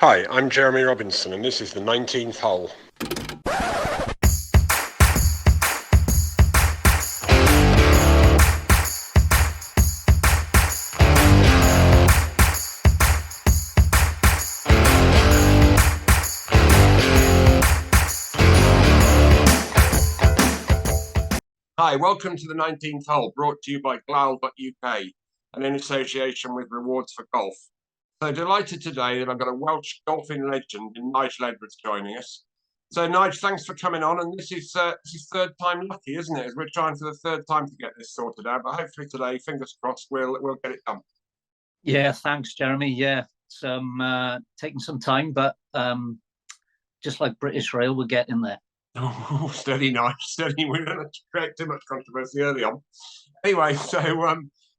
Hi, I'm Jeremy Robinson, and this is the 19th hole. Hi, welcome to the 19th hole, brought to you by Glal.uk and in association with Rewards for Golf. So delighted today that I've got a Welsh golfing legend in Nigel Edwards joining us. So Nigel, thanks for coming on, and this is third time lucky, isn't it? As we're trying for the third time to get this sorted out, but hopefully today, fingers crossed, we'll get it done. Yeah, thanks, Jeremy. Yeah, it's taking some time, but just like British Rail, we're getting there. Oh, steady, Nigel, steady. We don't have to create too much controversy early on. Anyway, so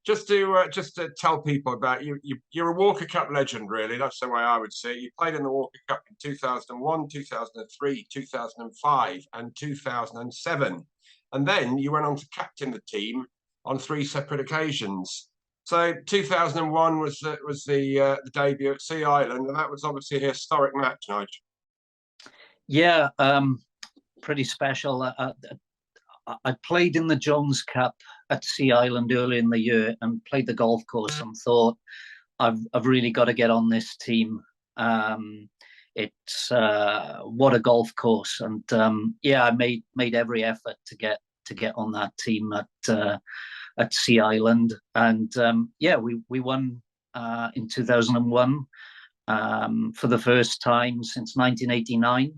just to tell people about you, you're a Walker Cup legend, really. That's the way I would see it. You played in the Walker Cup in 2001, 2003, 2005, and 2007, and then you went on to captain the team on 3 separate occasions. So 2001 was the debut at Sea Island, and that was obviously a historic match, Nigel. Yeah, pretty special. I played in the Jones Cup at Sea Island early in the year and played the golf course and thought, I've really got to get on this team. It's what a golf course, and yeah, I made every effort to get on that team at Sea Island, and yeah, we won in 2001 for the first time since 1989.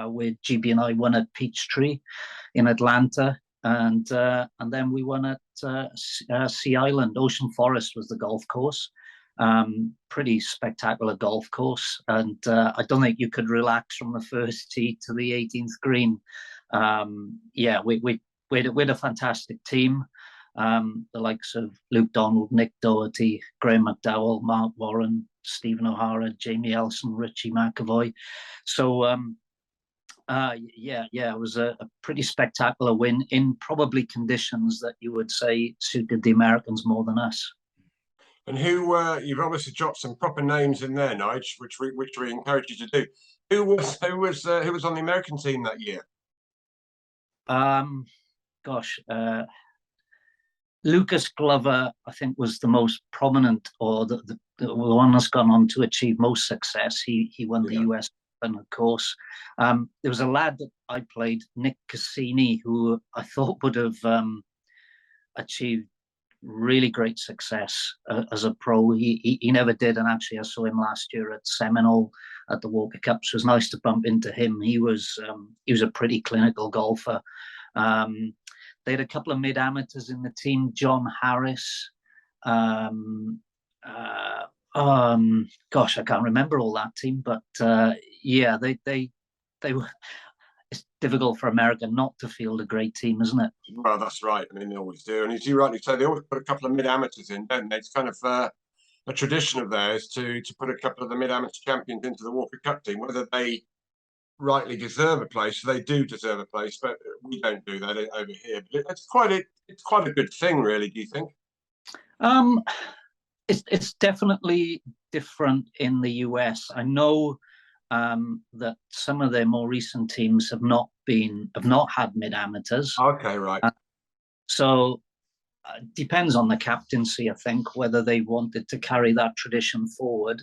Where GB and I won at Peachtree in Atlanta, and then we won at Sea Island. Ocean Forest was the golf course. Pretty spectacular golf course, and I don't think you could relax from the first tee to the 18th green. Yeah, we had a fantastic team. The likes of Luke Donald, Nick Doherty, Graham McDowell, Mark Warren, Stephen O'Hara, Jamie Elson, Richie McAvoy. So yeah, it was a pretty spectacular win in probably conditions that you would say suited the Americans more than us. And you've obviously dropped some proper names in there, Nigel, which we encourage you to do. Who was on the American team that year? Gosh, Lucas Glover, I think, was the most prominent, or the one that's gone on to achieve most success. He won the US Open, of course. There was a lad that I played, Nick Cassini, who I thought would have achieved really great success as a pro. He never did, and actually I saw him last year at Seminole at the Walker Cup, so it was nice to bump into him. He was a pretty clinical golfer. They had a couple of mid-amateurs in the team, John Harris. Gosh, I can't remember all that team, but yeah, they were. It's difficult for America not to field a great team, isn't it? Well, that's right. I mean, they always do. And as you rightly say, they always put a couple of mid-amateurs in, don't they? It's kind of a tradition of theirs to put a couple of the mid-amateur champions into the Walker Cup team, whether they rightly deserve a place. They do deserve a place, but we don't do that over here. But it's quite a good thing, really. Do you think? It's definitely different in the US. I know that some of their more recent teams have not had mid amateurs. Okay, right. So depends on the captaincy, I think, whether they wanted to carry that tradition forward.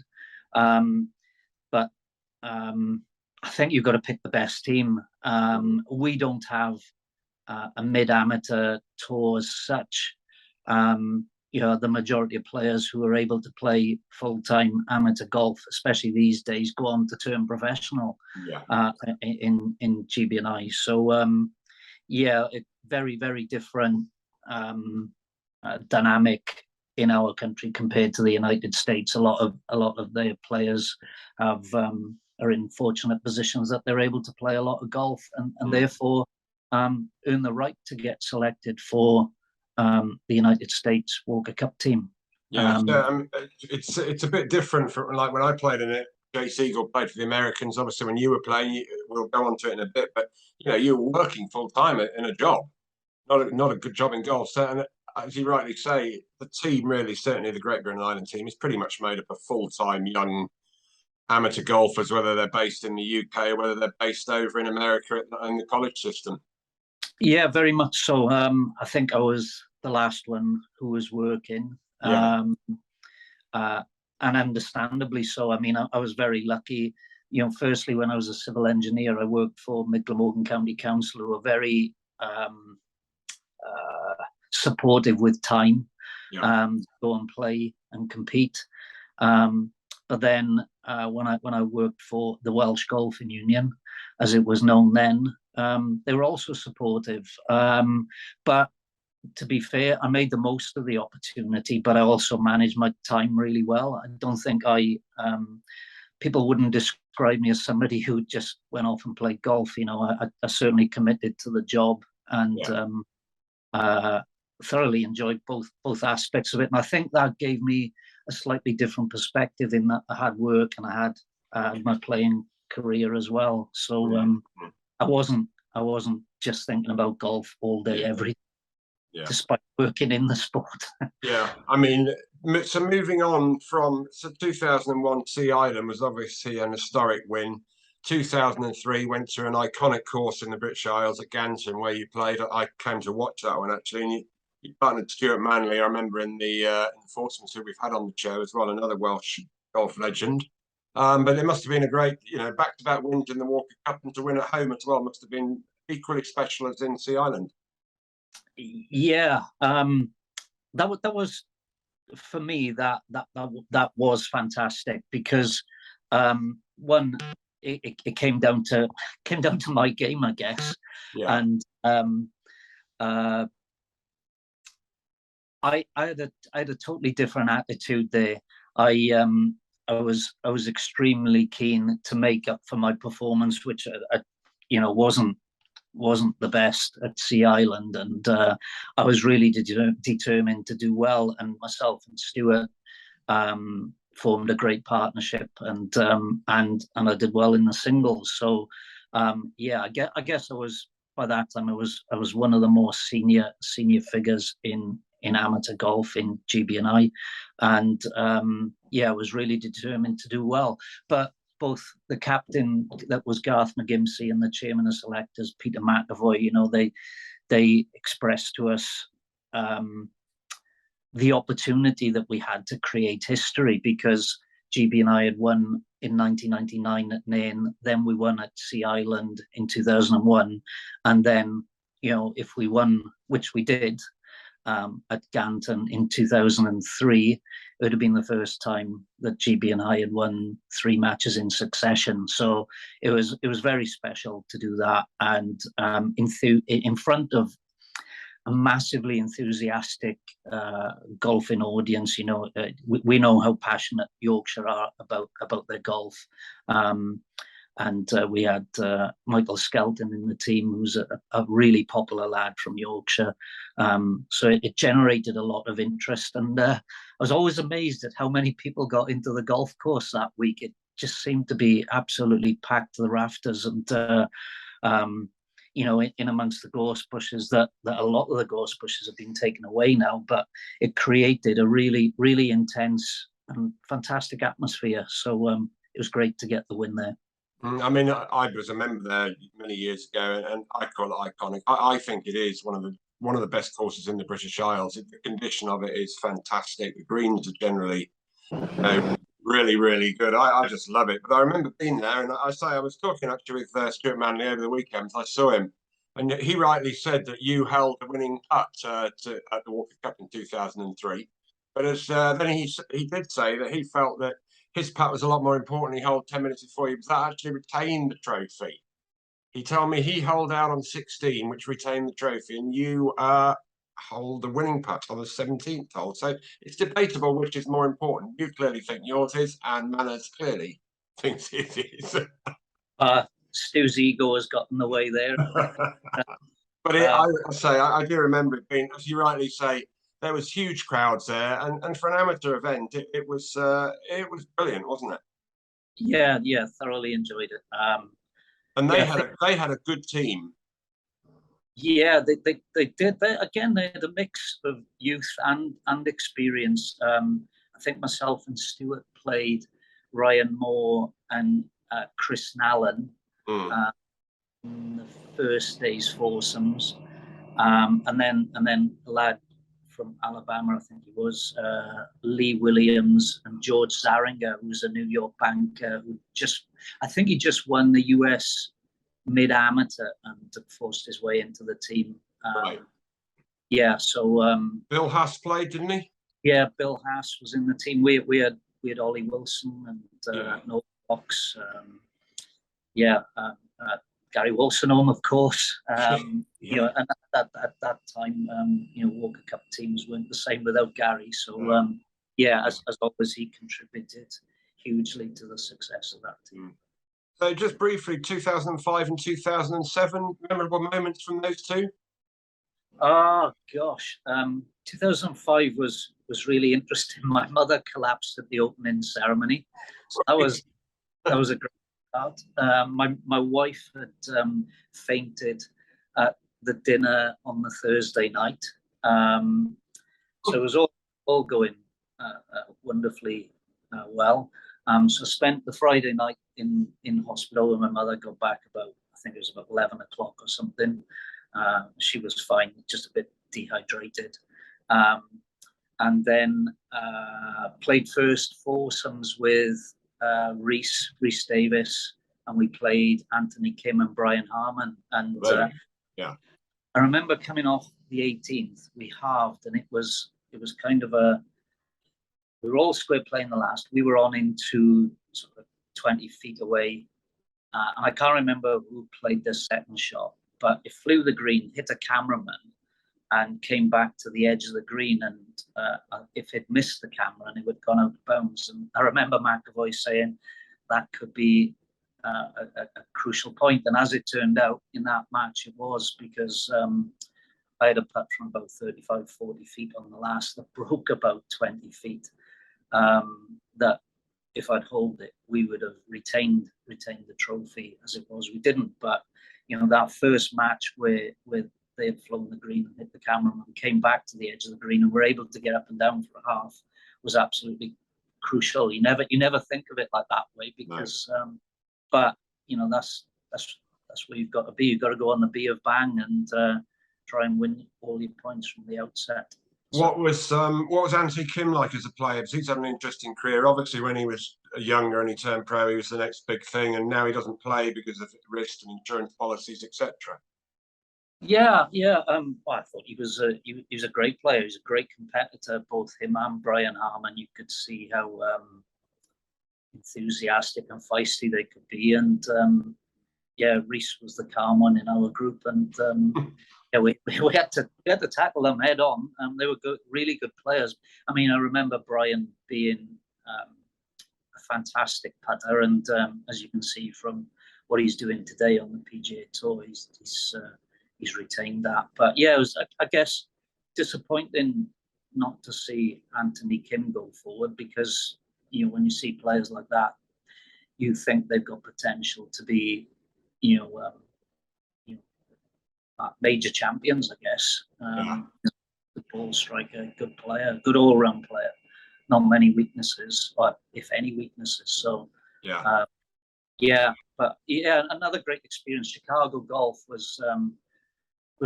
But I think you've got to pick the best team. We don't have a mid-amateur tour as such. The majority of players who are able to play full-time amateur golf, especially these days, go on to turn professional in GB&I. So, yeah, very, very different dynamic in our country compared to the United States. A lot of their players are in fortunate positions that they're able to play a lot of golf and therefore earn the right to get selected for the United States Walker Cup team. Yeah, it's a bit different from like when I played in it. Jay Siegel played for the Americans. Obviously, when you were playing, we'll go on to it in a bit. But you were working full time in a job, not a good job in golf. So, and as you rightly say, the team really, certainly the Great Britain Island team, is pretty much made up of full-time young amateur golfers, whether they're based in the UK or whether they're based over in America in the college system. Yeah, very much so. I think I was the last one who was working. Yeah. And understandably so. I mean, I was very lucky. You know, firstly, when I was a civil engineer, I worked for Glamorgan County Council, who were very supportive with time, go and play and compete. But then when I worked for the Welsh Golfing Union, as it was known then, they were also supportive. But to be fair, I made the most of the opportunity, but I also managed my time really well. I don't think people wouldn't describe me as somebody who just went off and played golf. You know, I certainly committed to the job and thoroughly enjoyed both aspects of it. And I think that gave me a slightly different perspective in that I had work and I had my playing career as well. So I wasn't just thinking about golf all day, every day. Yeah. Despite working in the sport. Yeah, I mean, so moving on from 2001, Sea Island was obviously an historic win. 2003 went to an iconic course in the British Isles at Ganton where you played. I came to watch that one actually, and you partnered Stuart Manley. I remember in the enforcement who we've had on the show as well, another Welsh golf legend. But it must have been a great, back-to-back wins in the Walker Cup, and to win at home as well must have been equally special as in Sea Island. Yeah, that was for me that was fantastic because one, it came down to my game, I guess, and I had a totally different attitude there. I was extremely keen to make up for my performance, which wasn't the best at Sea Island, and I was really determined to do well. And myself and Stuart formed a great partnership, and I did well in the singles. So I guess I was, by that time I was one of the more senior figures in amateur golf in GB&I, and I was really determined to do well. But both the captain, that was Garth McGimsey, and the chairman of selectors, Peter McAvoy, they expressed to us the opportunity that we had to create history, because GB&I had won in 1999 at Nairn, then we won at Sea Island in 2001, and then if we won, which we did, at Ganton in 2003, it would have been the first time that GB&I had won 3 matches in succession. So it was very special to do that, and in front of a massively enthusiastic golfing audience. We know how passionate Yorkshire are about their golf. And we had Michael Skelton in the team, who's a really popular lad from Yorkshire. So it generated a lot of interest. And I was always amazed at how many people got into the golf course that week. It just seemed to be absolutely packed to the rafters. And, in amongst the gorse bushes, that a lot of the gorse bushes have been taken away now, but it created a really, really intense and fantastic atmosphere. So it was great to get the win there. I mean, I was a member there many years ago, and I call it iconic. I think it is one of the best courses in the British Isles. The condition of it is fantastic. The greens are generally really, really good. I just love it. But I remember being there, and I was talking actually with Stuart Manley over the weekend. I saw him, and he rightly said that you held the winning putt at the Walker Cup in 2003. But then he did say that he felt that his putt was a lot more important. He held 10 minutes before he was actually retained the trophy. He told me he held out on 16, which retained the trophy, and you hold the winning putt on the 17th hole. So it's debatable which is more important. You clearly think yours is, and Manners clearly thinks it is. Stu's ego has gotten in the way there. But I do remember it being, as you rightly say, there was huge crowds there, and for an amateur event, it was brilliant, wasn't it? Yeah, thoroughly enjoyed it. And they had a good team. Yeah, they did. Again, they had a mix of youth and experience. I think myself and Stuart played Ryan Moore and Chris Nallen in the first day's foursomes, and then a lad from Alabama, I think he was Lee Williams and George Zaringer, who's a New York banker I think he just won the US mid amateur and forced his way into the team. Right. Yeah, so Bill Haas played, didn't he? yeah, Bill Haas was in the team. We had Ollie Wilson and Noel Fox. Gary Wilson, of course. You know, and at that time, you know, Walker Cup teams weren't the same without Gary. So as always, he contributed hugely to the success of that team. So just briefly, 2005 and 2007, memorable moments from those two? Oh gosh, 2005 was really interesting. My mother collapsed at the opening ceremony, so that was a great start. My wife had fainted at the dinner on the Thursday night, so it was all going wonderfully well. So I spent the Friday night in hospital, and my mother got back about, I think it was about 11 o'clock or something. She was fine, just a bit dehydrated. And then played first foursomes with Rhys Davis, and we played Anthony Kim and Brian Harman. And I remember coming off the 18th, we halved, and it was kind of we were all square playing the last. We were on into sort of 20 feet away. And I can't remember who played the second shot, but it flew the green, hit a cameraman, and came back to the edge of the green. And if it missed the camera, and it would have gone out of bounds. And I remember McAvoy saying that could be a crucial point. And as it turned out, in that match, it was, because I had a putt from about 35, 40 feet on the last that broke about 20 feet. That if I'd hold it, we would have retained the trophy. As it was, we didn't. But you know, that first match where they had flown the green and hit the cameraman, came back to the edge of the green, and were able to get up and down for a half, was absolutely crucial. You never think of it like that way, because but you know, that's where you've got to be. You've got to go on the B of bang and try and win all your points from the outset. So, what was Anthony Kim like as a player? Because he's had an interesting career. Obviously, when he was younger and he turned pro, he was the next big thing, and now he doesn't play because of risk and insurance policies, etc. Yeah. Well, I thought he was a great player. He was a great competitor. Both him and Brian Harman, you could see how enthusiastic and feisty they could be. And Rhys was the calm one in our group, and we had to tackle them head on. They were good, really good players. I mean, I remember Brian being a fantastic putter, and as you can see from what he's doing today on the PGA Tour, he's retained that. But yeah, it was, I guess, disappointing not to see Anthony Kim go forward, because you know, when you see players like that, you think they've got potential to be, major champions, I guess. Good ball striker, good player, good all-round player. Not many weaknesses, but if any weaknesses. So another great experience. Chicago golf was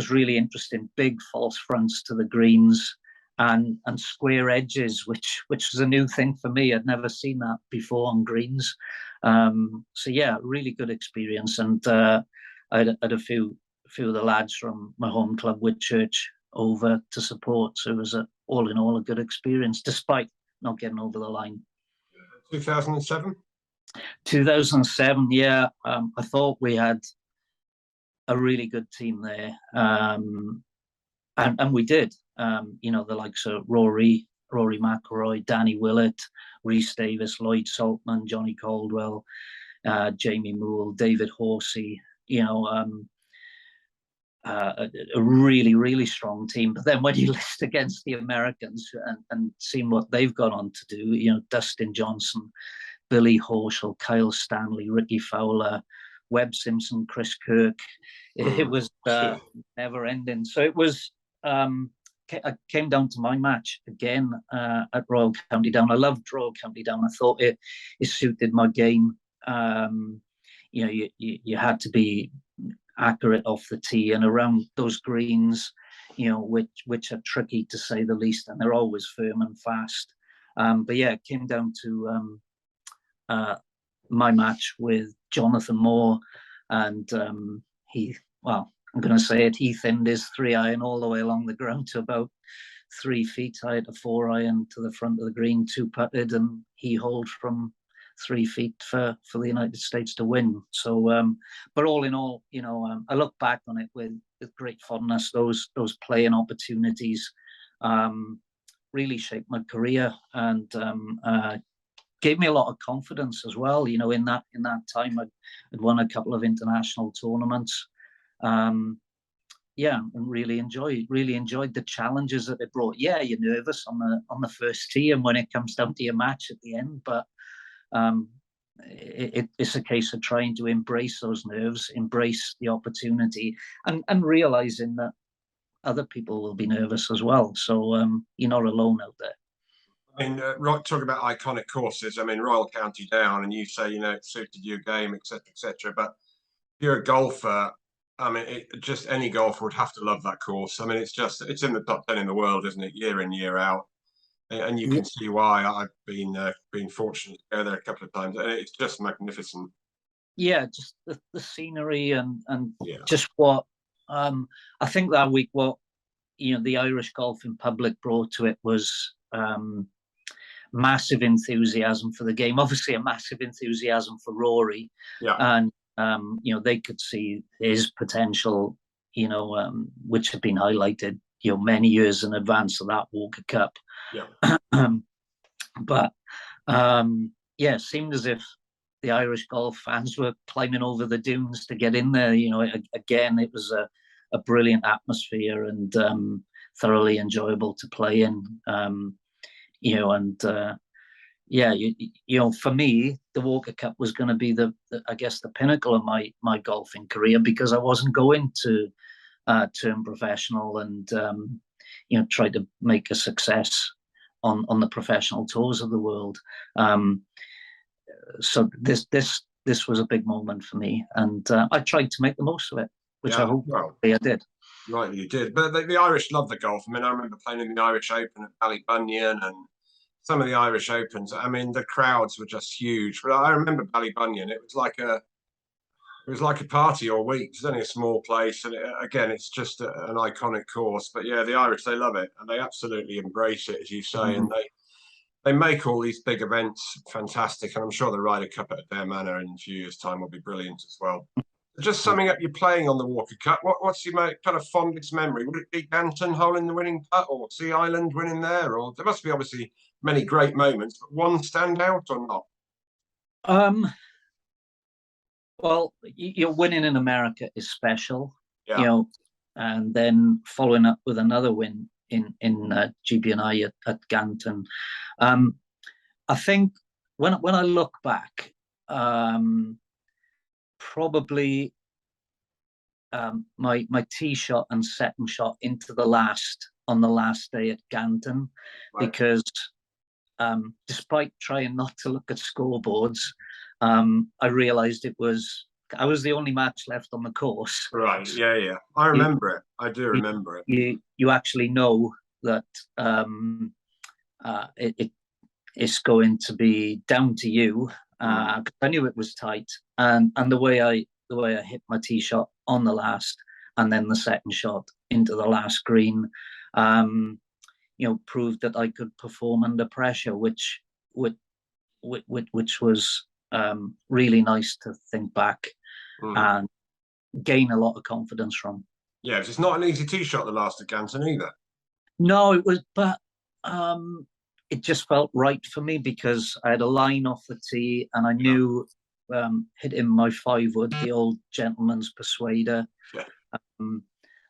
really interesting. Big false fronts to the greens, and square edges, which was a new thing for me. I'd never seen that before on greens. So yeah, really good experience. And I had a few of the lads from my home club, Whitchurch, over to support. So it was all in all a good experience, despite not getting over the line. 2007? 2007, yeah. I thought we had a really good team there. And we did. The likes of Rory McIlroy, Danny Willett, Rhys Davis, Lloyd Saltman, Johnny Caldwell, Jamie Moole, David Horsey, a really, really strong team. But then when you list against the Americans and seeing what they've gone on to do, Dustin Johnson, Billy Horschel, Kyle Stanley, Ricky Fowler, Webb Simpson, Chris Kirk. It was never ending. So it was. I came down to my match again at Royal County Down. I loved Royal County Down. I thought it suited my game. You had to be accurate off the tee and around those greens, which are tricky to say the least, and they're always firm and fast. But yeah, it came down to my match with Jonathan Moore, and I'm going to say it, he thinned his 3-iron all the way along the ground to about 3 feet. I had a 4-iron to the front of the green, 2-putted, and he holed from 3 feet for the United States to win. So, but all in all, I look back on it with great fondness. Those playing opportunities really shaped my career and gave me a lot of confidence as well. In that time, I'd won a couple of international tournaments. And really enjoyed the challenges that it brought. Yeah, you're nervous on the first tee and when it comes down to your match at the end, but it's a case of trying to embrace those nerves, embrace the opportunity, and realizing that other people will be nervous as well. So you're not alone out there. I mean, talk about iconic courses. I mean, Royal County Down, and you say, it suited your game, etc., etc. But if you're a golfer, I mean, just any golfer would have to love that course. I mean, it's in the top 10 in the world, isn't it? Year in, year out. And you can see why. I've been fortunate to go there a couple of times, and it's just magnificent. Yeah, just the scenery and just what I think that week, what the Irish golfing public brought to it was massive enthusiasm for the game. Obviously, a massive enthusiasm for Rory, and they could see his potential, which had been highlighted, many years in advance of that Walker Cup. But it seemed as if the Irish golf fans were climbing over the dunes to get in there. Again, it was a brilliant atmosphere and thoroughly enjoyable to play in. For me, the Walker Cup was going to be the pinnacle of my golfing career, because I wasn't going to turn professional and try to make a success on the professional tours of the world. So this was a big moment for me, and I tried to make the most of it, which I hope I did. Right, you did. But the Irish love the golf. I mean, I remember playing in the Irish Open at Ballybunion and some of the Irish Opens. I mean, the crowds were just huge. But I remember Ballybunion. It was like a party all week. It's only a small place, and it's just an iconic course. But yeah, the Irish, they love it, and they absolutely embrace it, as you say, and they make all these big events fantastic. And I'm sure the Ryder Cup at Adare Manor in a few years' time will be brilliant as well. Just summing up your playing on the Walker Cup, what's your kind of fondest memory? Would it be Ganton holing the winning putt, or Sea Island winning there? Or there must be obviously many great moments, but one stand out or not? Well, winning in America is special, and then following up with another win in GB&I at Ganton. I think when I look back, probably my tee shot and second shot into on the last day at Ganton, because despite trying not to look at scoreboards, I realized I was the only match left on the course. Right. Yeah. I remember it. I do remember it. You actually know that it's going to be down to you. I knew it was tight, and the way I hit my tee shot on the last, and then the second shot into the last green, proved that I could perform under pressure, which was really nice to think back and gain a lot of confidence from. Yeah, it's not an easy tee shot, the last at Ganton either. No, it was, but it just felt right for me, because I had a line off the tee, and I knew hitting my 5-wood, the old gentleman's persuader,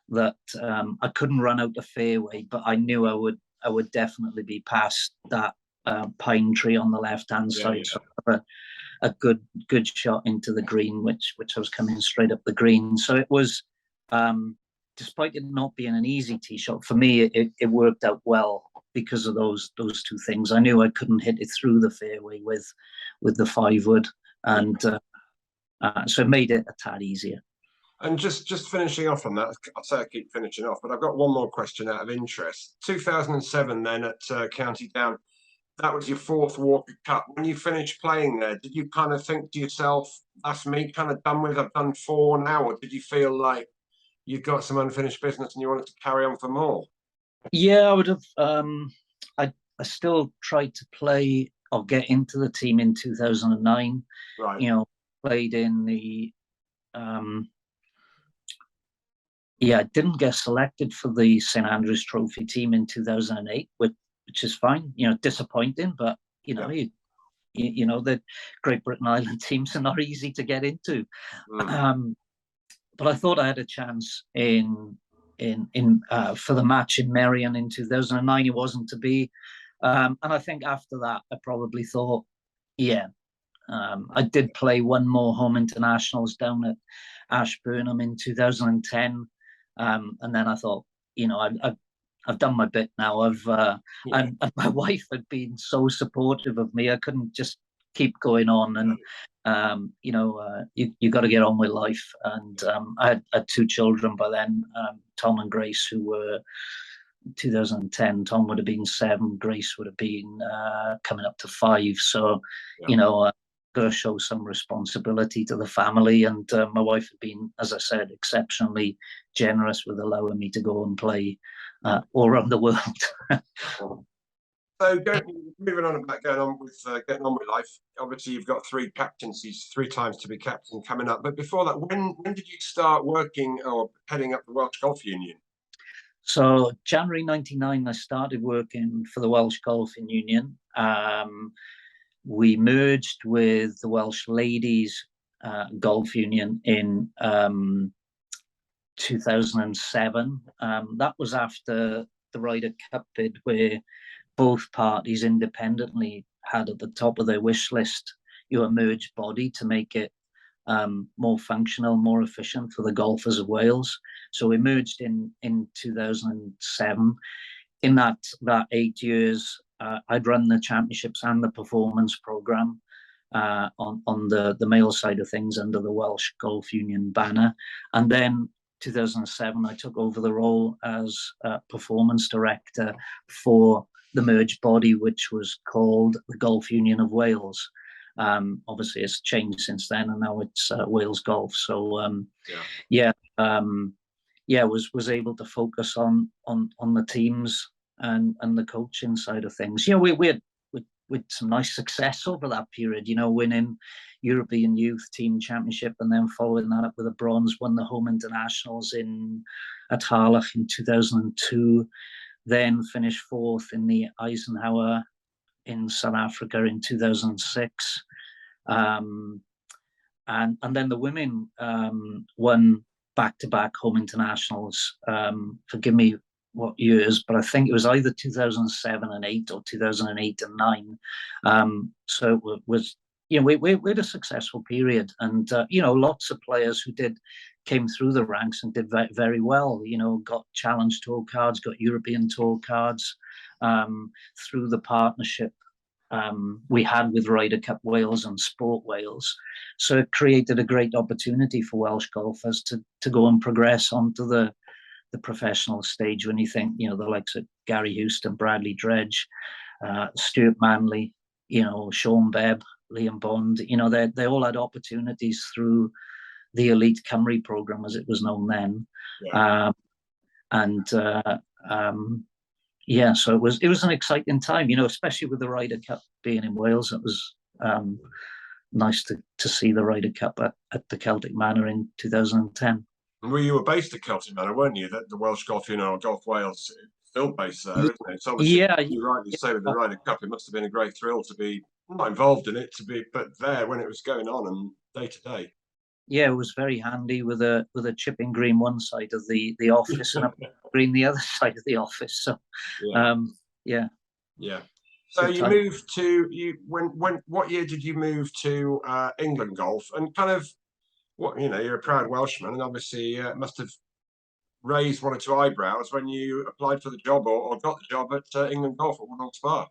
that I couldn't run out the fairway, but I knew I would definitely be past that pine tree on the left-hand side. So a good shot into the green, which I was coming straight up the green. So it was, despite it not being an easy tee shot for me, it worked out well because of those two things. I knew I couldn't hit it through the fairway with the 5-wood, and so it made it a tad easier. And just finishing off on that, I say I keep finishing off, but I've got one more question out of interest. 2007, then at County Down, that was your 4th Walker Cup. When you finished playing there, did you kind of think to yourself, "That's me, kind of done with. I've done 4 now," or did you feel like you've got some unfinished business and you wanted to carry on for more? Yeah, I would have. I still tried to play or get into the team in 2009. Right. You know, played in the. Yeah, I didn't get selected for the St Andrews Trophy team in 2008, which is fine. You know, disappointing, but you know, you know the Great Britain Island teams are not easy to get into. But I thought I had a chance in for the match in Merion in 2009. It wasn't to be, and I think after that, I probably thought, yeah. I did play one more home internationals down at Ashburnham in 2010, and then I thought, you know, I've done my bit now. And my wife had been so supportive of me. I couldn't just keep going on, and you know, you got to get on with life. And I had 2 children by then, Tom and Grace, who were 2010. Tom would have been 7, Grace would have been coming up to 5. So, you know, got to show some responsibility to the family. And my wife had been, as I said, exceptionally generous with allowing me to go and play all around the world. So moving on about getting on with life. Obviously, you've got 3 captaincies, 3 times to be captain coming up. But before that, when did you start working or heading up the Welsh Golf Union? So January 99, I started working for the Welsh Golfing Union. We merged with the Welsh Ladies Golf Union in 2007. That was after the Ryder Cup bid, where both parties independently had at the top of their wish list a merged body to make it more functional, more efficient for the golfers of Wales. So we merged in 2007. In that 8 years, I'd run the championships and the performance program on the male side of things under the Welsh Golf Union banner. And then 2007, I took over the role as performance director for the merged body, which was called the Golf Union of Wales. Obviously, it's changed since then, and now it's Wales Golf. So, was able to focus on the teams and the coaching side of things. You know, we had some nice success over that period. You know, winning European Youth Team Championship, and then following that up with a bronze, won the home internationals at Harlech in 2002. Then finished 4th in the Eisenhower in South Africa in 2006. And then the women won back-to-back home internationals. Forgive me what years, but I think it was either 2007 and 8 or 2008 and 9. So it was, you know, we had a successful period, and you know, lots of players who came through the ranks and did very, very well. You know, got Challenge Tour cards, got European Tour cards through the partnership we had with Ryder Cup Wales and Sport Wales. So it created a great opportunity for Welsh golfers to go and progress onto the professional stage. When you think, you know, the likes of Gary Houston, Bradley Dredge, Stuart Manley, you know, Sean Bebb, Liam Bond, you know, they all had opportunities through the Elite Cymru program, as it was known then. So it was an exciting time, you know, especially with the Ryder Cup being in Wales. It was nice to see the Ryder Cup at the Celtic Manor in 2010. Well, you were based at Celtic Manor, weren't you? That the Welsh Golf Union or Golf Wales still based there, isn't it? So obviously, you rightly say with the Ryder Cup, it must have been a great thrill to be not involved in it, but there when it was going on and day to day. Yeah, it was very handy with a chipping green one side of the office and a green the other side of the office. So, yeah. So good you time. moved to when what year did you move to England golf, and kind of what, you're a proud Welshman, and obviously must have raised one or two eyebrows when you applied for the job or got the job at England Golf at Woodall Spa.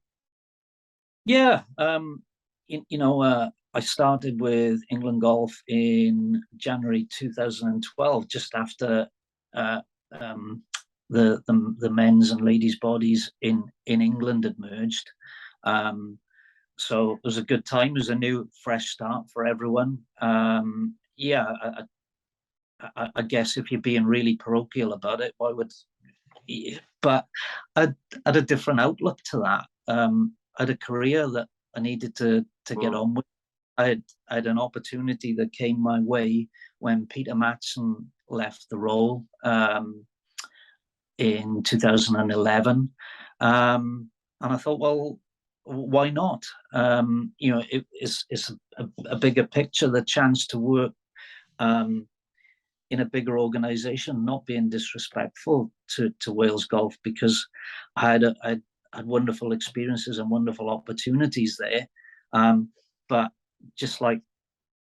Yeah, I started with England Golf in January 2012, just after uh, um, the men's and ladies' bodies in England had merged. So it was a good time. It was a new, fresh start for everyone. Yeah, I guess if you're being really parochial about it, why would? But I had a different outlook to that. I had a career that I needed to get on with. I had an opportunity that came my way when Peter Matson left the role in 2011, and I thought, well, why not? It's a bigger picture, the chance to work in a bigger organization, not being disrespectful to Wales Golf, because I had wonderful experiences and wonderful opportunities there. But just like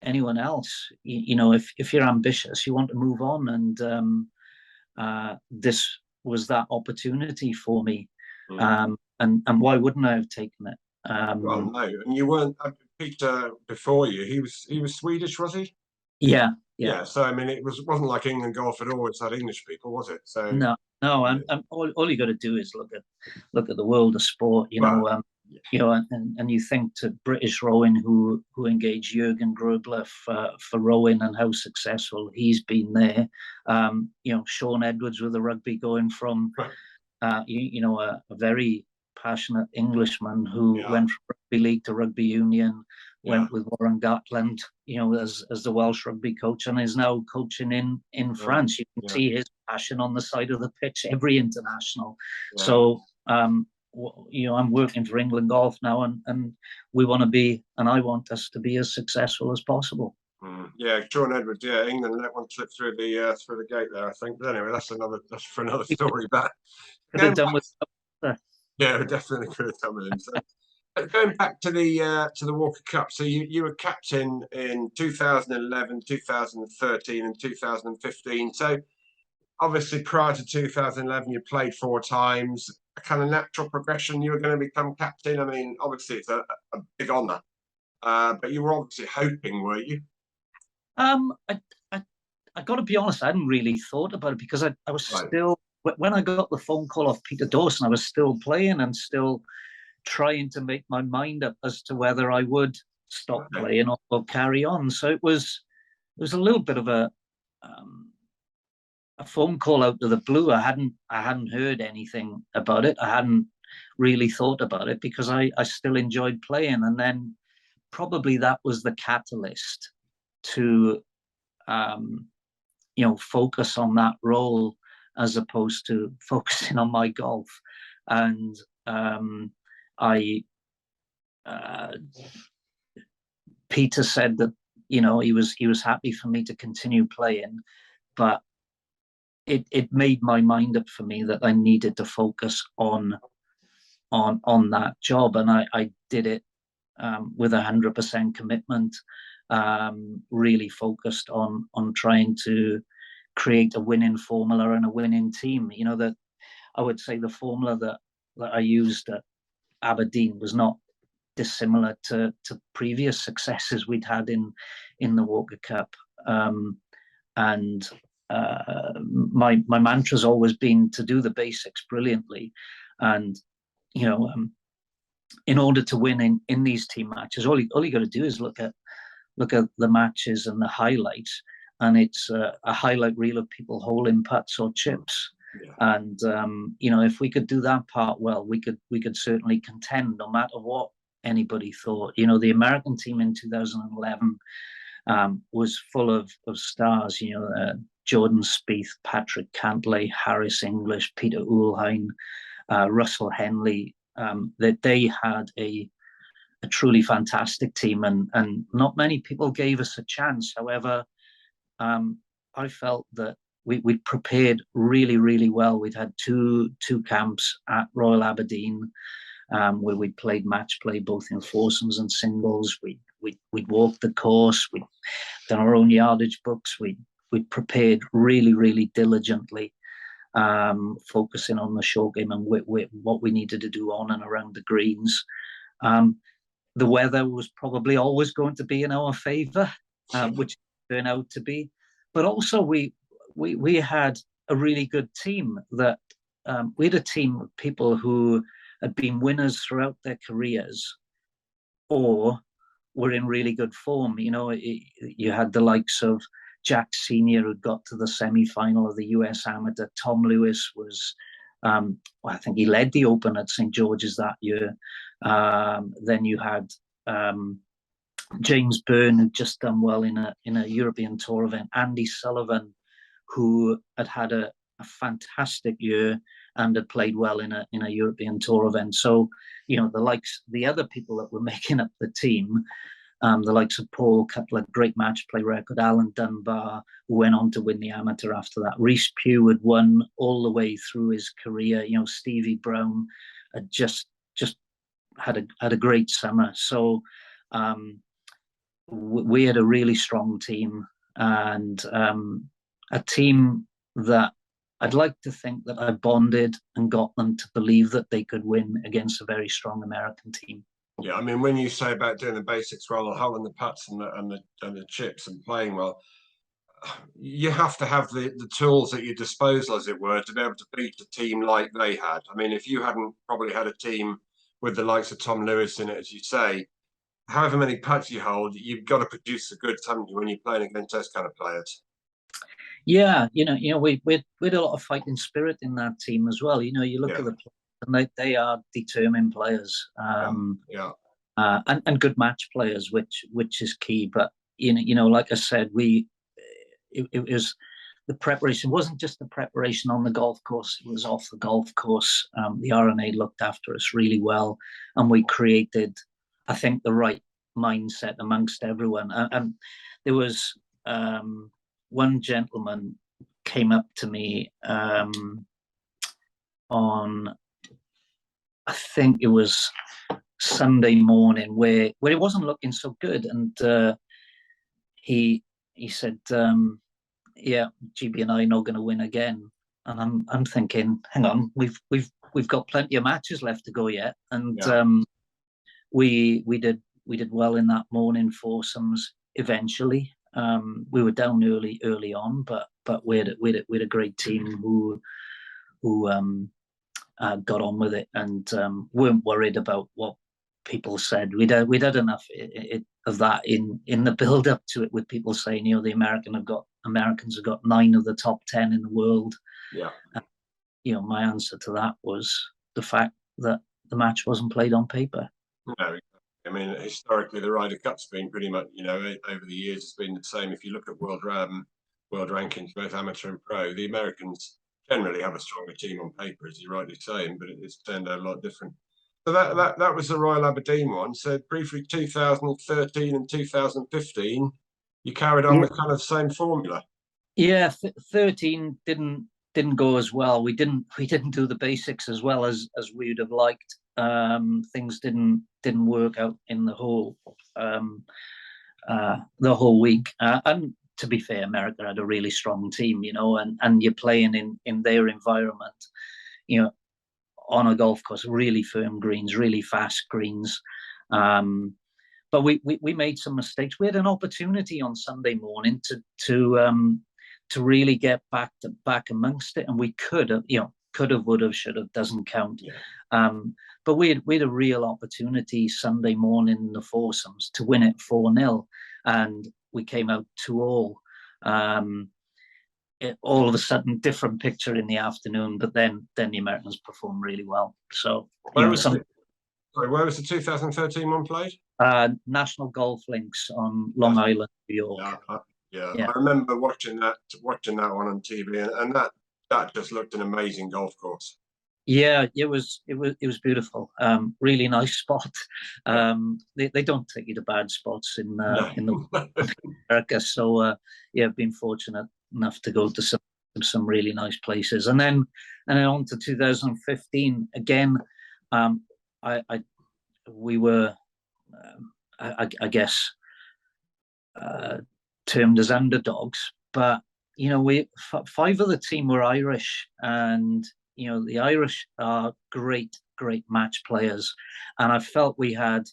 anyone else, if you're ambitious, you want to move on, and this was that opportunity for me. And why wouldn't I have taken it? Well, no, and you weren't Peter before you. He was Swedish, was he? Yeah. Yeah. So I mean, wasn't like England Golf at all. It's had English people, was it? So No. I'm all you got to do is look at the world of sport, well, and you think to British rowing, who engaged Jurgen Grobler for rowing, and how successful he's been there. Sean Edwards with the rugby, going from a very passionate Englishman who went from rugby league to rugby union, went with Warren Gatland, as the Welsh rugby coach, and is now coaching in France. You can see his passion on the side of the pitch every international. So I'm working for England Golf now, and we want to be, and I want us to be as successful as possible. Yeah, Sean Edwards. Yeah, England let one slip through the gate there, I think. But anyway, that's for another story. But yeah, we definitely could have done with him. So, going back to the Walker Cup, so you were captain in 2011, 2013, and 2015. So obviously prior to 2011, you played 4 times. A kind of natural progression. You were going to become captain. I mean, obviously it's a big honour, but you were obviously hoping, were you? I got to be honest, I hadn't really thought about it, because I was still, when I got the phone call off Peter Dawson, I was still playing and still trying to make my mind up as to whether I would stop playing or carry on. So it was a little bit of a phone call out of the blue. I hadn't heard anything about it. I hadn't really thought about it, because I still enjoyed playing, and then probably that was the catalyst to focus on that role as opposed to focusing on my golf. And Peter said that he was happy for me to continue playing, but it made my mind up for me that I needed to focus on that job, and I did it with 100% commitment. Really focused on trying to create a winning formula and a winning team. That I would say the formula that I used at Aberdeen was not dissimilar to previous successes we'd had in the Walker Cup. And my mantra's always been to do the basics brilliantly, and in order to win in these team matches, all you got to do is look at the matches and the highlights, and it's a highlight reel of people holding putts or chips. And if we could do that part well, we could certainly contend, no matter what anybody thought. The American team in 2011 was full of stars. Jordan Spieth, Patrick Cantlay, Harris English, Peter Uhlheim, Russell Henley. That they had a truly fantastic team, and not many people gave us a chance. However, I felt that we'd prepared really, really well. We'd had two camps at Royal Aberdeen. where we played match play both in foursomes and singles. We'd walked the course. We'd done our own yardage books. We'd prepared really, really diligently, focusing on the short game and what we needed to do on and around the greens. The weather was probably always going to be in our favour, which turned out to be. But also we had a really good team. That we had a team of people who had been winners throughout their careers, or were in really good form. You know, you had the likes of Jack Senior, who got to the semi-final of the US Amateur. Tom Lewis was, I think he led the Open at St George's that year. Then you had James Byrne, who'd just done well in a European Tour event. Andy Sullivan, who had a fantastic year and had played well in a European Tour event. So, you know, the other people that were making up the team, the likes of Paul Cutler, great match play record, Alan Dunbar, who went on to win the amateur after that. Reese Pugh had won all the way through his career. You know, Stevie Brown had just had a great summer. So we had a really strong team, and a team that I'd like to think that I bonded and got them to believe that they could win against a very strong American team. Yeah, I mean, when you say about doing the basics well, the hull and the putts and the chips and playing well, you have to have the tools at your disposal, as it were, to be able to beat a team like they had. I mean, if you hadn't probably had a team with the likes of Tom Lewis in it, as you say, however many putts you hold, you've got to produce the goods, haven't you, when you're playing against those kind of players? Yeah, we had a lot of fighting spirit in that team as well. You know, you look at the players, and they are determined players, and good match players, which is key. But you know, like I said, it was the preparation. Wasn't just the preparation on the golf course; it was off the golf course. The RNA looked after us really well, and we created, I think, the right mindset amongst everyone. And there was one gentleman came up to me on, I think it was Sunday morning, where it wasn't looking so good, and he said, "Yeah, GB and I are not going to win again." And I'm thinking, hang on, we've got plenty of matches left to go yet, and we did well in that morning foursomes eventually. We were down early on, but we had a great team who got on with it and weren't worried about what people said. We'd had enough of that in the build up to it, with people saying, you know, the Americans have got 9 of the top 10 in the world. Yeah. You know, my answer to that was the fact that the match wasn't played on paper. No, I mean, historically, the Ryder Cup's been pretty much, you know, over the years, it's been the same. If you look at world rankings, both amateur and pro, the Americans generally have a stronger team on paper, as you're rightly saying, but it's turned out a lot different. So that was the Royal Aberdeen one. So briefly, 2013 and 2015, you carried on with kind of the same formula. Yeah, 13 didn't go as well. We didn't do the basics as well as we would have liked. Things didn't work out in the whole week. And to be fair, America had a really strong team, you know, and you're playing in their environment, you know, on a golf course, really firm greens, really fast greens. But we made some mistakes. We had an opportunity on Sunday morning to really get back amongst it, and we could have, you know, could have, would have, should have, doesn't count. Yeah. But we had a real opportunity Sunday morning in the foursomes to win it 4-0, and we came out 2-all. All of a sudden, different picture in the afternoon, but then the Americans performed really well. So where was the 2013 one played? National Golf Links on Long Island, New York. Yeah. I remember watching that one on TV, and that just looked an amazing golf course. Yeah, it was beautiful. Really nice spot. They don't take you to bad spots in America. So I've been fortunate enough to go to some really nice places, and then on to 2015 again. we were, I guess, termed as underdogs, but five of the team were Irish, and the Irish are great match players, and I felt we had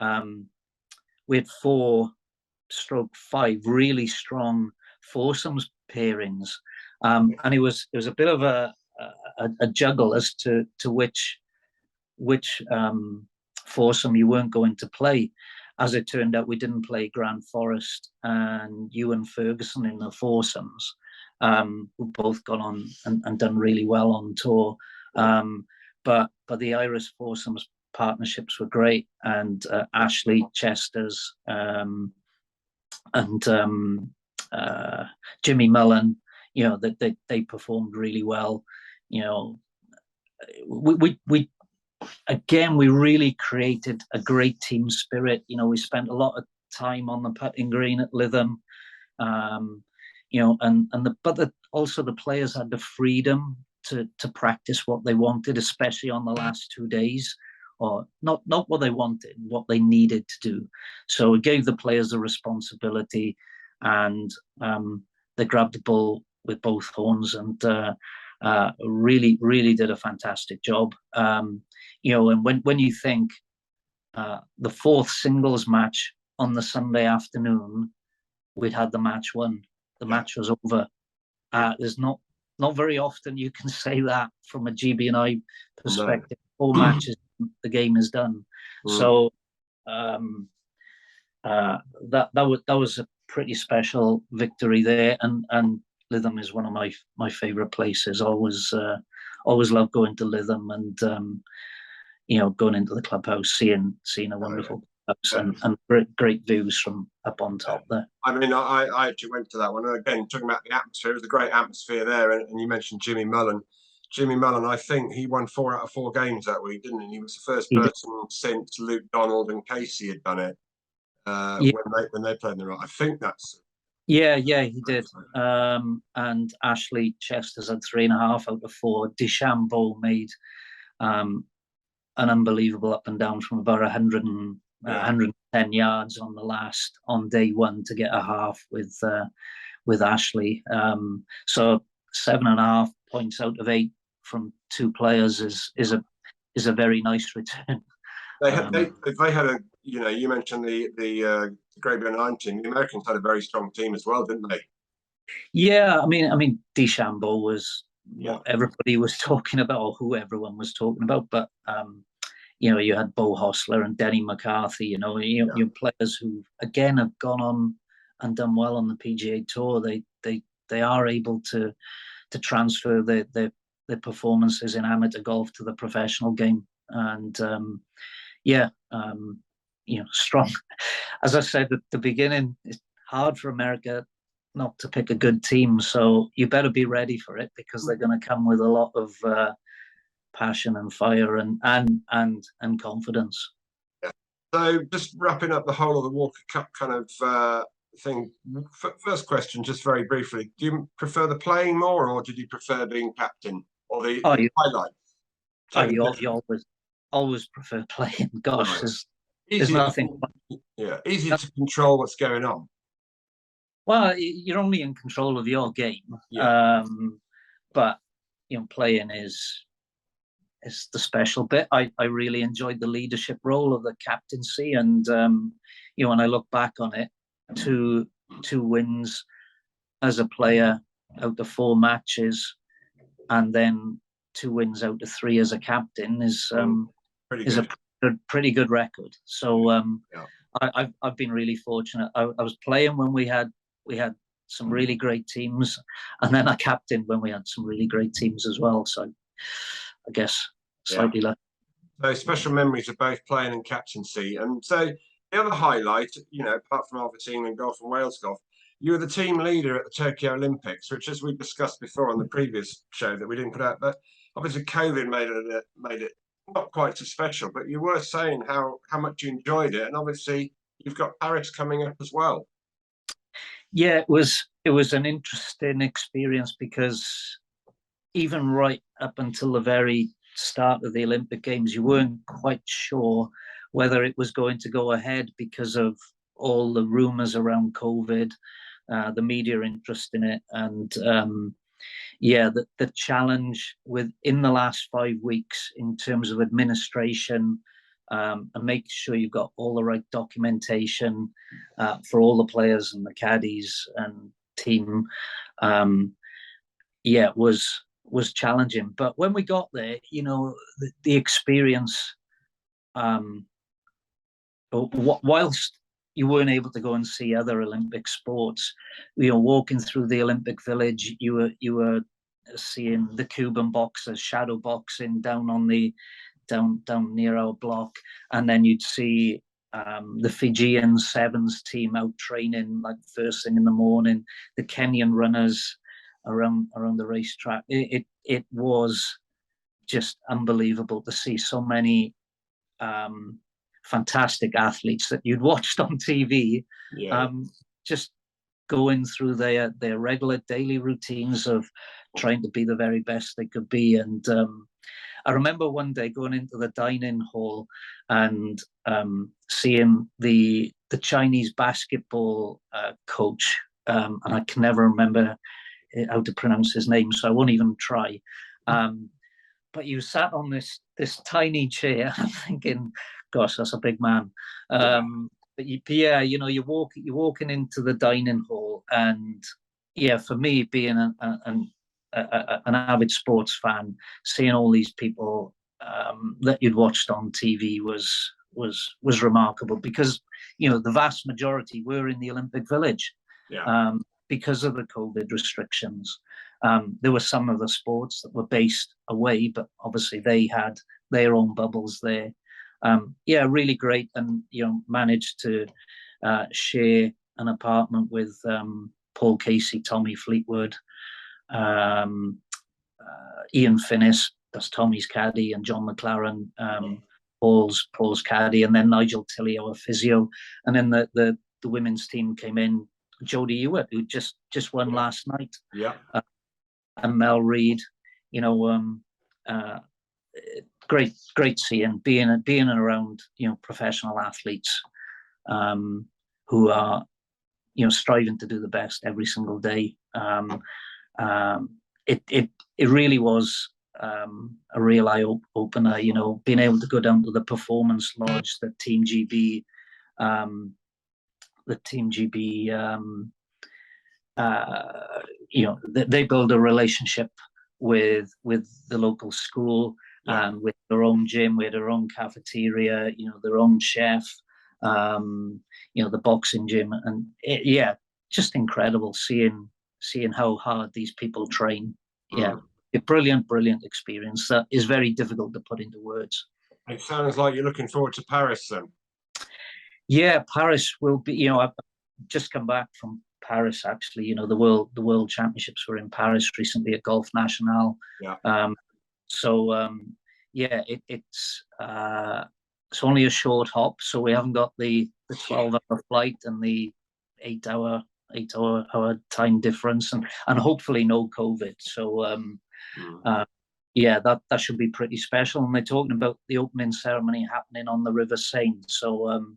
4/5 really strong foursomes pairings, and it was a bit of a juggle as to which foursome you weren't going to play. As it turned out, we didn't play Grant Forrest and Ewan Ferguson in the foursomes, who both gone on and done really well on tour. But the Irish foursomes partnerships were great, and Ashley, Chester's, and Jimmy Mullen, they performed really well. We really created a great team spirit. We spent a lot of time on the putting green at Lytham, also the players had the freedom to practice what they wanted, especially on the last 2 days, or not what they wanted, what they needed to do. So it gave the players the responsibility, and they grabbed the ball with both horns, and really did a fantastic job. And when you think the fourth singles match on the Sunday afternoon, we'd had the match won. The match was over. There's not very often you can say that from a GB&I perspective. No. 4 matches, the game is done. So that was a pretty special victory there, and Lytham is one of my favourite places. Always love going to Lytham, and going into the clubhouse, seeing a wonderful clubhouse, and great views from up on top there. I mean, I actually went to that one. Again, talking about the atmosphere, it was a great atmosphere there. And you mentioned Jimmy Mullen. Jimmy Mullen, I think he won 4 out of 4 games that week, didn't he? He was the first person since Luke Donald and Casey had done it when they played in the right. I think that's. Yeah, he did. And Ashley Chester's had 3.5 out of 4. DeChambeau made an unbelievable up and down from about 110 yards on day 1 to get a half with Ashley. So 7.5 points out of 8 from 2 players is a very nice return. They had a, you mentioned the Great Britain 9 team. The Americans had a very strong team as well, didn't they? Yeah, I mean, DeChambeau was what everybody was talking about, or who everyone was talking about. But you had Bo Hostler and Denny McCarthy. You players who again have gone on and done well on the PGA Tour. They are able to transfer their performances in amateur golf to the professional game, and strong. As I said at the beginning, it's hard for America not to pick a good team, so you better be ready for it, because they're going to come with a lot of passion and fire and confidence. Yeah. So just wrapping up the whole of the Walker Cup kind of thing. First question, just very briefly: do you prefer the playing more, or did you prefer being captain, or the highlight? You always prefer playing. Gosh, there's nothing. Easy to control what's going on. Well, you're only in control of your game, but playing is the special bit. I really enjoyed the leadership role of the captaincy, and when I look back on it, 2 wins as a player out of 4 matches, and then 2 wins out of 3 as a captain is a pretty good record. So I've been really fortunate. I was playing when we had some really great teams, and then I captained when we had some really great teams as well. So I guess slightly less. So special memories of both playing and captaincy. And so the other highlight, apart from obviously England golf and Wales golf, you were the team leader at the Tokyo Olympics, which, as we discussed before on the previous show that we didn't put out, but obviously COVID made it not quite so special. But you were saying how much you enjoyed it, and obviously you've got Paris coming up as well. Yeah, it was an interesting experience, because even right up until the very start of the Olympic Games, you weren't quite sure whether it was going to go ahead because of all the rumors around COVID, the media interest in it, and the challenge within the last 5 weeks in terms of administration, and make sure you've got all the right documentation for all the players and the caddies and team. Was challenging. But when we got there, the experience, whilst you weren't able to go and see other Olympic sports, walking through the Olympic Village, you were seeing the Cuban boxers shadow boxing down near our block, and then you'd see the Fijian sevens team out training like first thing in the morning, the Kenyan runners around the racetrack. It was just unbelievable to see so many fantastic athletes that you'd watched on TV, just going through their regular daily routines of trying to be the very best they could be. And I remember one day going into the dining hall and seeing the Chinese basketball coach, and I can never remember how to pronounce his name, so I won't even try. But you sat on this tiny chair. I'm thinking, gosh, that's a big man. But you're walking into the dining hall, and for me, being an avid sports fan, seeing all these people that you'd watched on TV was remarkable, because the vast majority were in the Olympic Village. Because of the COVID restrictions. There were some of the sports that were based away, but obviously they had their own bubbles there. Really great. And, managed to share an apartment with Paul Casey, Tommy Fleetwood, Ian Finnis, that's Tommy's caddy, and John McLaren, Paul's caddy, and then Nigel Tilley, our physio. And then the women's team came in, Jodie Ewart, who just won last night. And Mel Reid, great seeing, being around, professional athletes who are, striving to do the best every single day. It really was a real eye opener, being able to go down to the performance lodge that Team GB they build a relationship with the local school, with their own gym, with their own cafeteria, their own chef, the boxing gym, and just incredible seeing how hard these people train. A brilliant experience that is very difficult to put into words. It sounds like you're looking forward to Paris then. Paris will be, I've just come back from Paris, actually. The World Championships were in Paris recently at Golf National. It's only a short hop, so we haven't got the 12-hour flight and the 8-hour time difference, and hopefully no COVID. So that should be pretty special. And they're talking about the opening ceremony happening on the River Seine, so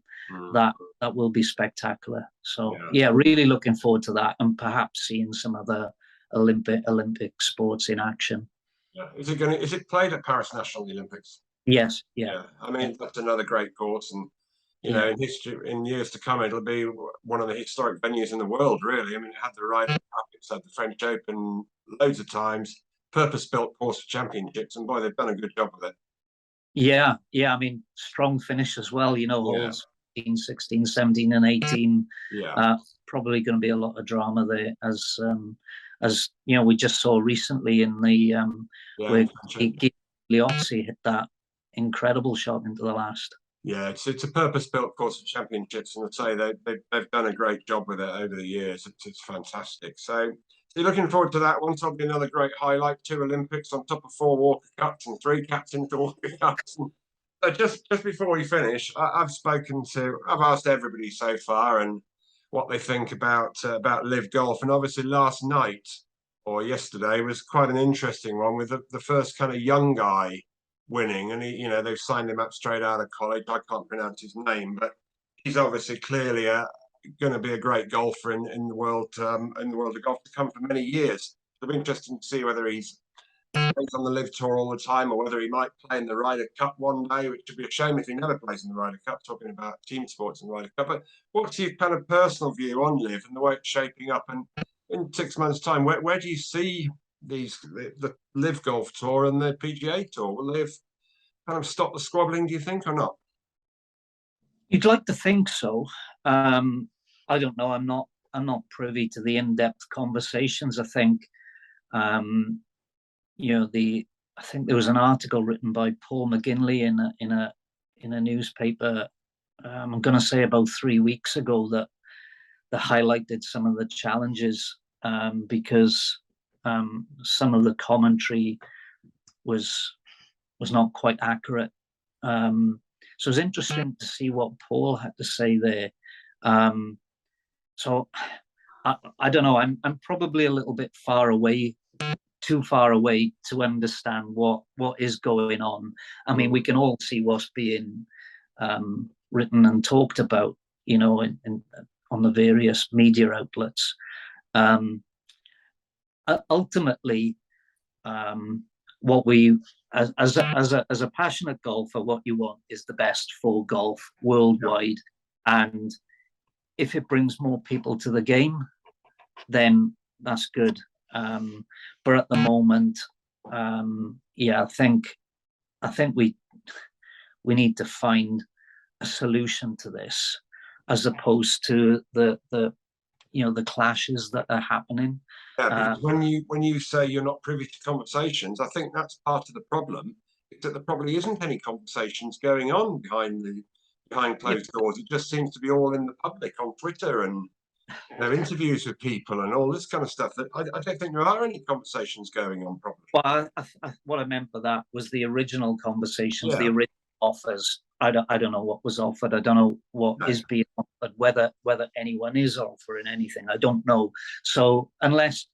that will be spectacular. So really looking forward to that, and perhaps seeing some other Olympic sports in action. Is it played at Paris National Olympics? Yes. I mean, that's another great course, and in history, in years to come, it'll be one of the historic venues in the world, really. I mean, it had the Ryder Cup, it's had the French Open loads of times, purpose-built course for championships, and boy, they've done a good job with it. I memean, strong finish as well, holes 15, 16, 17 and 18. Probably going to be a lot of drama there, as we just saw recently in the where Liozzi hit that incredible shot into the last. It's a purpose-built course of championships, and I'd say they've done a great job with it over the years. It's fantastic. So you're looking forward to that one. So it'll be another great highlight. 2 Olympics on top of 4 Walker Cups and 3 captains to Walker Cups. And just before we finish, I've asked everybody so far and what they think about Live Golf, and obviously last night or yesterday was quite an interesting one with the first kind of young guy winning, and they've signed him up straight out of college. I can't pronounce his name, but he's obviously clearly going to be a great golfer in the world of golf to come for many years. It'll be interesting to see whether he's plays on the Live Tour all the time, or whether he might play in the Ryder Cup one day, which would be a shame if he never plays in the Ryder Cup, talking about team sports in the Ryder Cup. But what's your kind of personal view on Live and the way it's shaping up? And in 6 months' time, where do you see the Live Golf Tour and the PGA Tour? Will Live kind of stop the squabbling, do you think, or not? You'd like to think so. I don't know. I'm not privy to the in-depth conversations. I think I think there was an article written by Paul McGinley in a newspaper. I'm going to say about 3 weeks ago that highlighted some of the challenges, because some of the commentary was not quite accurate. So it was interesting to see what Paul had to say there. So I don't know. I'm probably a little bit too far away to understand what is going on. I mean, we can all see what's being written and talked about, on the various media outlets. Ultimately, what we as a passionate golfer, what you want is the best for golf worldwide, and if it brings more people to the game, then that's good. But at the moment, I think we need to find a solution to this, as opposed to the clashes that are happening. Yeah, because when you say you're not privy to conversations, I think that's part of the problem. Is that there probably isn't any conversations going on behind closed doors. It just seems to be all in the public on Twitter and interviews with people and all this kind of stuff. That I don't think there are any conversations going on properly. Well, what I meant by that was the original conversations, the original offers. I don't know what was offered. I don't know what is being offered. Whether anyone is offering anything, I don't know. So unless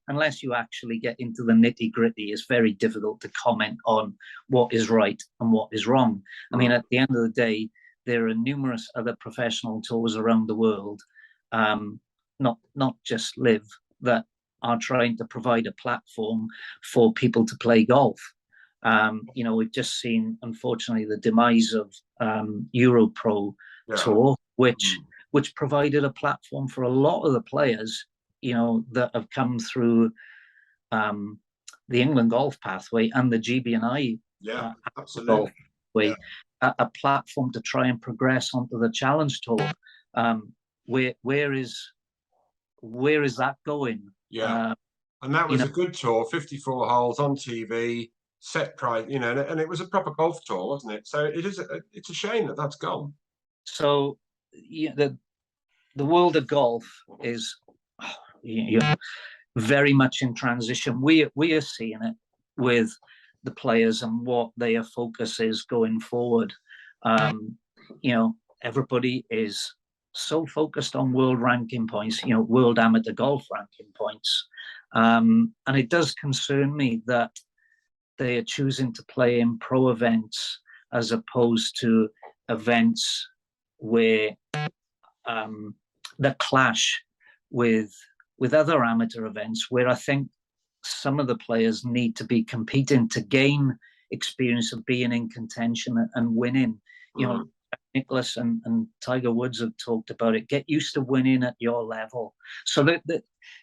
you actually get into the nitty gritty, it's very difficult to comment on what is right and what is wrong. I mean, at the end of the day, there are numerous other professional tours around the world, not just Live, that are trying to provide a platform for people to play golf. We've just seen, unfortunately, the demise of Europro Tour, which provided a platform for a lot of the players, that have come through the England golf pathway and the GB&I golf pathway, a platform to try and progress onto the Challenge Tour. Where is that going? Yeah, and that was a good tour, 54 holes on TV, set price, and it was a proper golf tour, wasn't it? So it's a shame that that's gone. So the world of golf is very much in transition. We are seeing it with the players and what their focus is going forward. Everybody is so focused on world ranking points, world amateur golf ranking points. And it does concern me that they are choosing to play in pro events as opposed to events where that clash with other amateur events, where I think some of the players need to be competing to gain experience of being in contention and winning. Nicholas and Tiger Woods have talked about it. Get used to winning at your level. So that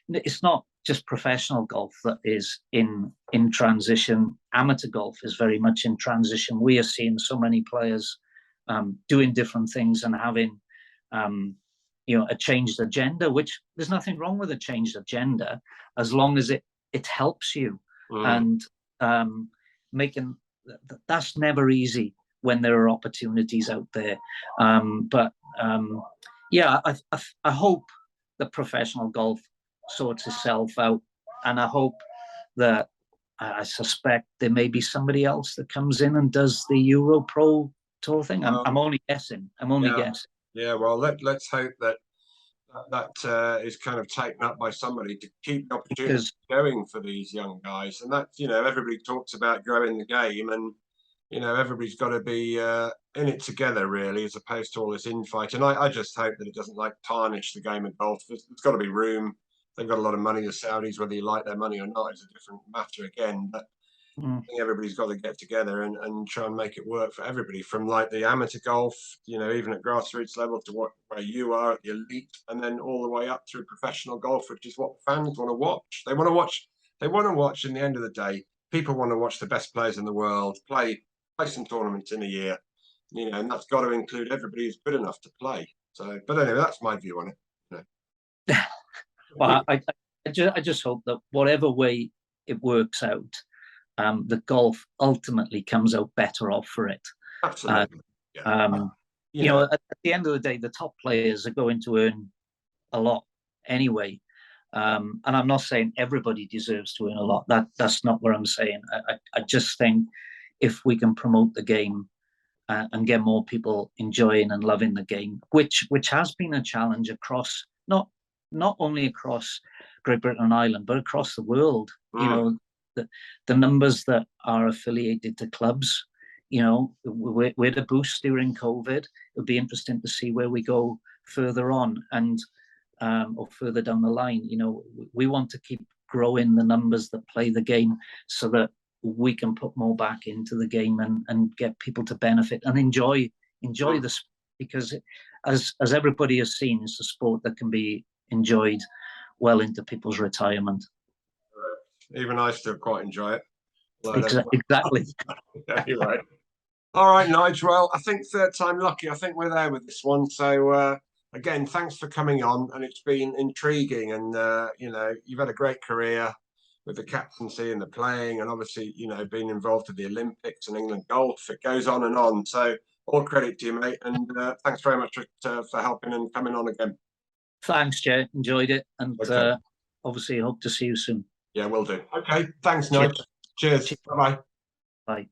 it's not just professional golf that is in transition. Amateur golf is very much in transition. We are seeing so many players doing different things and having a changed agenda, which there's nothing wrong with a changed agenda as long as it helps you. And making that's never easy when there are opportunities out there. I hope that professional golf sorts itself out, and I hope that I suspect there may be somebody else that comes in and does the Euro Pro Tour thing. I'm only guessing. Guessing. Yeah, well, let's hope that is kind of taken up by somebody to keep the opportunity going for these young guys. And that, everybody talks about growing the game, and You know, everybody's got to be in it together, really, as opposed to all this infight. And I just hope that it doesn't like tarnish the game of golf. There's got to be room. They've got a lot of money, the Saudis, whether you like their money or not is a different matter again. But I think everybody's got to get together and try and make it work for everybody, from like the amateur golf, you know, even at grassroots level, to where you are at the elite, and then all the way up through professional golf, which is what fans want to watch. They want to watch. They want to watch. In the end of the day, people want to watch the best players in the world play some tournaments in a year, you know, and that's got to include everybody who's good enough to play. So, but anyway, that's my view on it. You know. Well, I just hope that whatever way it works out, the golf ultimately comes out better off for it. Absolutely. You know, at the end of the day, the top players are going to earn a lot anyway. And I'm not saying everybody deserves to earn a lot. That's not what I'm saying. I just think if we can promote the game and get more people enjoying and loving the game, which has been a challenge across not only across Great Britain and Ireland, but across the world. You know, the numbers that are affiliated to clubs, you know, we had a boost during COVID. It'll be interesting to see where we go further on and or further down the line. You know, we want to keep growing the numbers that play the game so that we can put more back into the game and get people to benefit and enjoy this, because as everybody has seen, it's a sport that can be enjoyed well into people's retirement. Even I still quite enjoy it. Exactly. Anyway. All right, Nigel. Well, I think third time lucky. I think we're there with this one. So again, thanks for coming on, and it's been intriguing. And you know, you've had a great career with the captaincy and the playing, and obviously, you know, being involved with the Olympics and England golf. It goes on and on. So all credit to you, mate. And thanks very much for helping and coming on again. Thanks, Jay. Enjoyed it, and obviously hope to see you soon. Yeah, will do. Okay, thanks, Nigel. Cheers. Bye-bye. Bye.